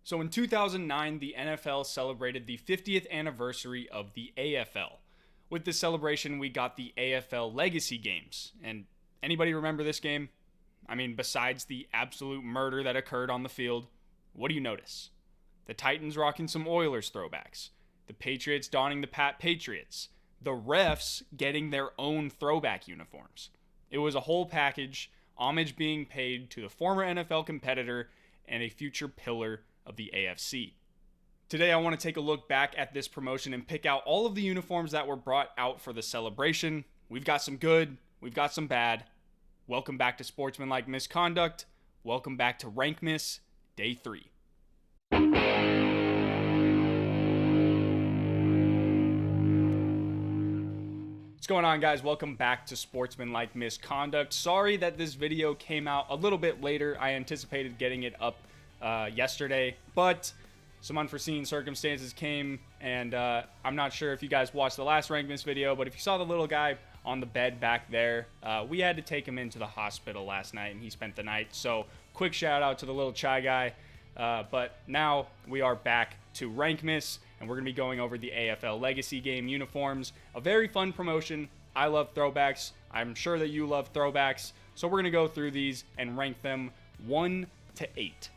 So in 2009, the NFL celebrated the 50th anniversary of the AFL. With this celebration, we got the AFL Legacy Games. And anybody remember this game? I mean, besides the absolute murder that occurred on the field, what do you notice? The Titans rocking some Oilers throwbacks. The Patriots donning the Pat Patriots. The refs getting their own throwback uniforms. It was a whole package, homage being paid to the former NFL competitor and a future pillar of the AFC. Today I want to take a look back at this promotion and pick out all of the uniforms that were brought out for the celebration. We've got some good, we've got some bad. Welcome back to Sportsmanlike Misconduct. Welcome back to Rank Miss Day 3. What's going on, guys? Welcome back to Sportsmanlike Misconduct. Sorry that this video came out a little bit later. I anticipated getting it up yesterday, but some unforeseen circumstances came, and I'm not sure if you guys watched the last Rank Miss video, but if you saw the little guy on the bed back there, we had to take him into the hospital last night, and he spent the night. So quick shout out to the little chai guy. But now we are back to Rank Miss, and we're going to be going over the AFL Legacy Game uniforms. A very fun promotion. I love throwbacks. I'm sure that you love throwbacks. So we're going to go through these and rank them 1 to 8.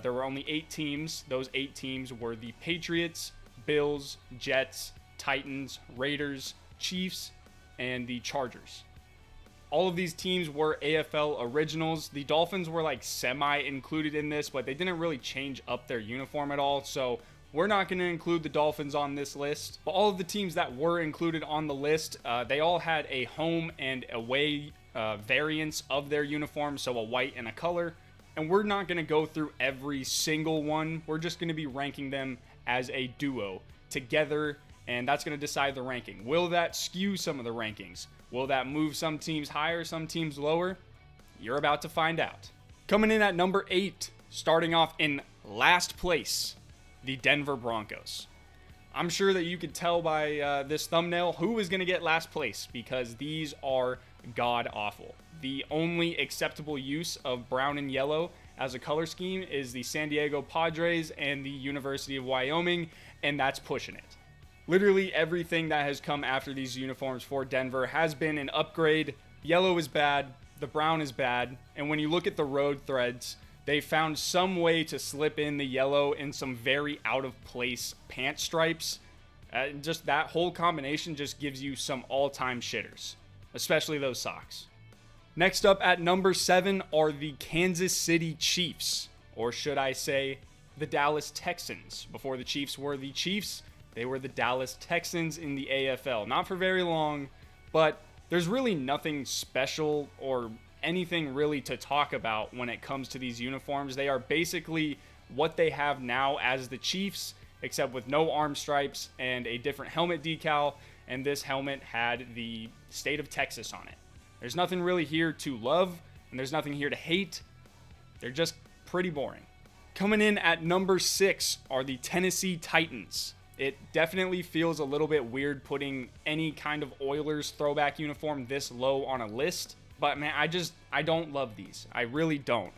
There were only 8 teams. Those 8 teams were the Patriots, Bills, Jets, Titans, Raiders, Chiefs, and the Chargers. All of these teams were AFL originals. The Dolphins were like semi-included in this, but they didn't really change up their uniform at all. So we're not going to include the Dolphins on this list. But all of the teams that were included on the list, they all had a home and away variance of their uniform, so a white and a color. And we're not going to go through every single one. We're just going to be ranking them as a duo together, and that's going to decide the ranking. Will that skew some of the rankings? Will that move some teams higher, some teams lower? You're about to find out. Coming in at number 8, starting off in last place, the Denver Broncos. I'm sure that you could tell by this thumbnail who is going to get last place, because these are god-awful. The only acceptable use of brown and yellow as a color scheme is the San Diego Padres and the University of Wyoming, and that's pushing it. Literally everything that has come after these uniforms for Denver has been an upgrade. Yellow is bad, the brown is bad, and when you look at the road threads, they found some way to slip in the yellow in some very out-of-place pant stripes. Just that whole combination just gives you some all-time shitters, especially those socks. Next up at number 7 are the Kansas City Chiefs, or should I say the Dallas Texans. Before the Chiefs were the Chiefs, they were the Dallas Texans in the AFL. Not for very long, but there's really nothing special or anything really to talk about when it comes to these uniforms. They are basically what they have now as the Chiefs, except with no arm stripes and a different helmet decal, and this helmet had the state of Texas on it. There's nothing really here to love, and there's nothing here to hate. They're just pretty boring. Coming in at number 6 are the Tennessee Titans. It definitely feels a little bit weird putting any kind of Oilers throwback uniform this low on a list, but man, I don't love these. I really don't.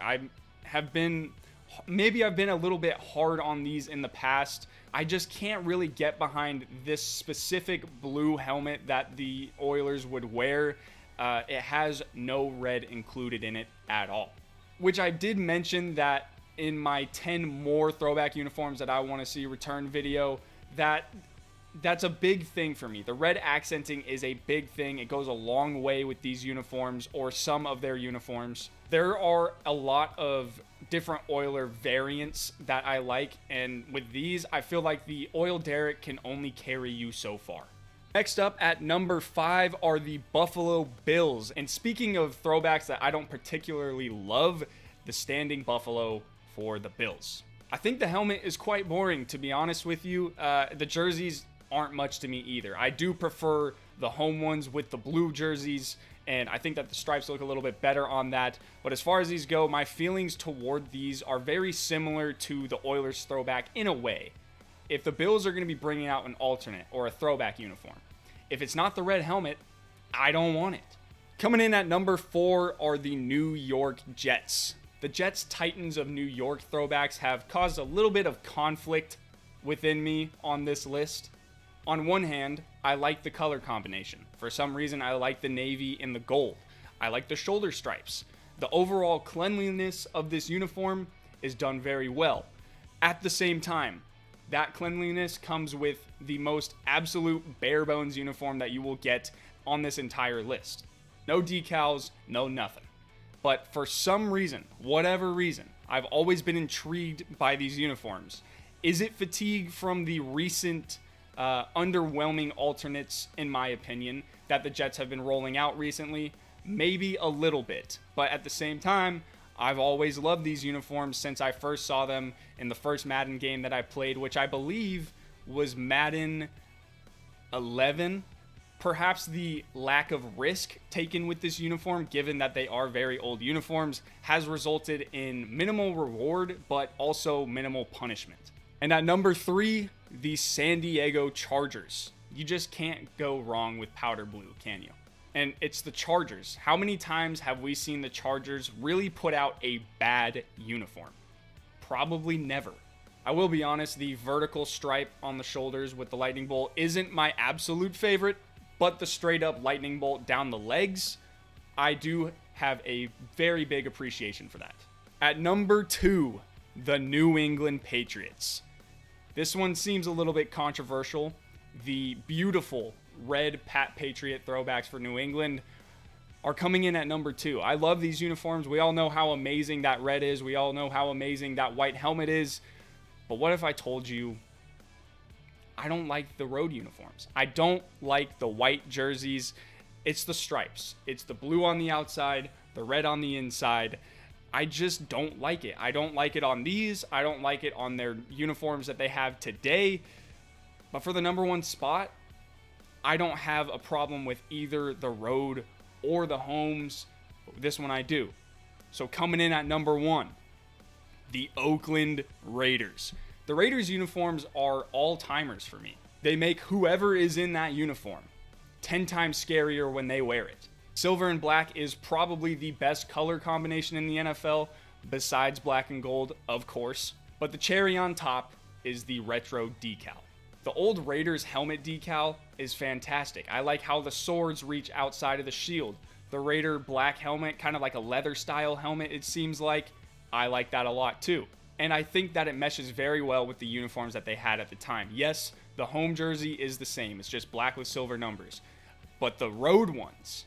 Maybe I've been a little bit hard on these in the past. I just can't really get behind this specific blue helmet that the Oilers would wear. It has no red included in it at all. Which I did mention that in my 10 more throwback uniforms that I want to see return video, that's a big thing for me. The red accenting is a big thing. It goes a long way with these uniforms, or some of their uniforms. There are a lot of different Oiler variants that I like, and with these, I feel like the Oil Derrick can only carry you so far. Next up at number 5 are the Buffalo Bills. And speaking of throwbacks that I don't particularly love, the standing Buffalo for the Bills. I think the helmet is quite boring, to be honest with you. The jerseys aren't much to me either. I do prefer the home ones with the blue jerseys, and I think that the stripes look a little bit better on that. But as far as these go, my feelings toward these are very similar to the Oilers throwback in a way. If the Bills are going to be bringing out an alternate or a throwback uniform, if it's not the red helmet, I don't want it. Coming in at number 4 are the New York Jets. The Jets Titans of New York throwbacks have caused a little bit of conflict within me on this list. On one hand, I like the color combination. For some reason, I like the navy and the gold. I like the shoulder stripes. The overall cleanliness of this uniform is done very well. At the same time, that cleanliness comes with the most absolute bare bones uniform that you will get on this entire list. No decals, no nothing. But for some reason, whatever reason, I've always been intrigued by these uniforms. Is it fatigue from the recent underwhelming alternates, in my opinion, that the Jets have been rolling out recently? Maybe a little bit. But at the same time, I've always loved these uniforms since I first saw them in the first Madden game that I played, which I believe was Madden 11. Perhaps the lack of risk taken with this uniform, given that they are very old uniforms, has resulted in minimal reward, but also minimal punishment. And at number 3, the San Diego Chargers. You just can't go wrong with powder blue, can you? And it's the Chargers. How many times have we seen the Chargers really put out a bad uniform? Probably never. I will be honest, the vertical stripe on the shoulders with the lightning bolt isn't my absolute favorite, but the straight up lightning bolt down the legs, I do have a very big appreciation for that. At number 2, the New England Patriots. This one seems a little bit controversial. The beautiful red Patriot throwbacks for New England are coming in at number 2. I love these uniforms. We all know how amazing that red is. We all know how amazing that white helmet is. But what if I told you I don't like the road uniforms? I don't like the white jerseys. It's the stripes. It's the blue on the outside, the red on the inside. I just don't like it. I don't like it on these. I don't like it on their uniforms that they have today. But for the number 1 spot, I don't have a problem with either the road or the homes. This one I do. So coming in at number 1, the Oakland Raiders. The Raiders uniforms are all-timers for me. They make whoever is in that uniform 10 times scarier when they wear it. Silver and black is probably the best color combination in the NFL, besides black and gold, of course. But the cherry on top is the retro decal. The old Raiders helmet decal is fantastic. I like how the swords reach outside of the shield. The Raider black helmet, kind of like a leather style helmet, it seems like. I like that a lot too. And I think that it meshes very well with the uniforms that they had at the time. Yes, the home jersey is the same. It's just black with silver numbers. But the road ones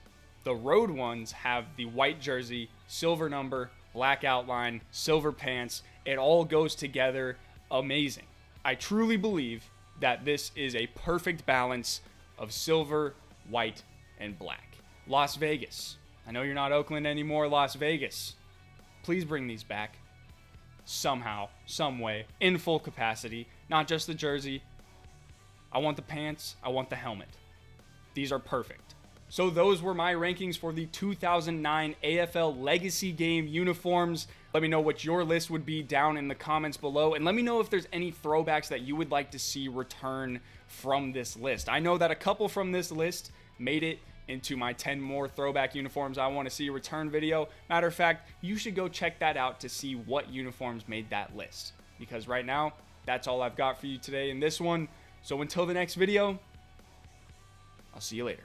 have the white jersey, silver number, black outline, silver pants. It all goes together amazing. I truly believe that this is a perfect balance of silver, white, and black. Las Vegas. I know you're not Oakland anymore, Las Vegas. Please bring these back. Somehow, some way, in full capacity. Not just the jersey. I want the pants. I want the helmet. These are perfect. So those were my rankings for the 2009 AFL Legacy Game uniforms. Let me know what your list would be down in the comments below. And let me know if there's any throwbacks that you would like to see return from this list. I know that a couple from this list made it into my 10 more throwback uniforms I want to see return video. Matter of fact, you should go check that out to see what uniforms made that list. Because right now, that's all I've got for you today in this one. So until the next video, I'll see you later.